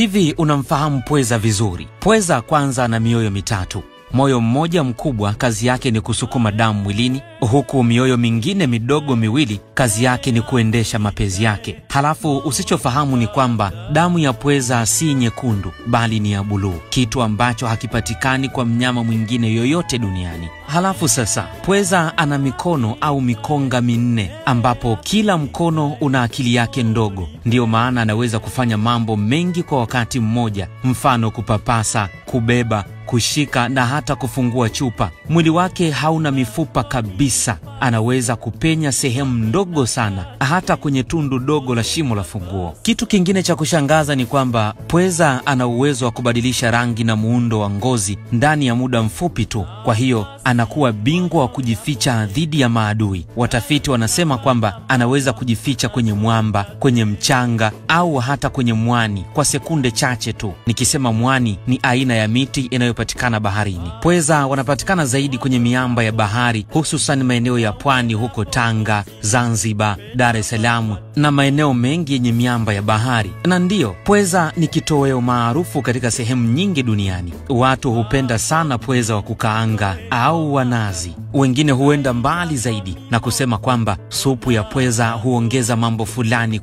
Hivi unamfahamu pweza vizuri? Pweza kwanza ana mioyo mitatu. Moyo mmoja mkubwa kazi yake ni kusukuma damu mwilini, huku mioyo mingine midogo miwili kazi yake ni kuendesha mapenzi yake. Halafu usichofahamu ni kwamba damu ya pweza si nyekundu bali ni ya buluu, kitu ambacho hakipatikani kwa mnyama mwingine yoyote duniani. Halafu sasa, pweza ana mikono au mikonga minne, ambapo kila mkono una akili yake ndogo. Ndiyo maana anaweza kufanya mambo mengi kwa wakati mmoja, mfano kupapasa, kubeba, kushika na hata kufungua chupa. Mwili wake hauna mifupa kabisa. Anaweza kupenya sehemu ndogo sana, hata kwenye tundu dogo la shimo la funguo. Kitu kingine cha kushangaza ni kwamba pweza ana uwezo wa kubadilisha rangi na muundo wa ngozi ndani ya muda mfupi tu. Kwa hiyo anakuwa bingwa wa kujificha dhidi ya maadui. Watafiti wanasema kwamba anaweza kujificha kwenye mwamba, kwenye mchanga au hata kwenye mwani kwa sekunde chache tu. Nikisema mwani, ni aina ya miti inayopatikana baharini. Pweza wanapatikana zaidi kwenye miamba ya bahari, hususan maeneo ya pwani huko Tanga, Zanzibar, Dar es Salaam na maeneo mengi yenye miamba ya bahari. Na ndiyo, pweza ni kitoweo maarufu katika sehemu nyingi duniani. Watu hupenda sana pweza wa kukaanga au wa nazi. Wengine huenda mbali zaidi na kusema kwamba supu ya pweza huongeza mambo fulani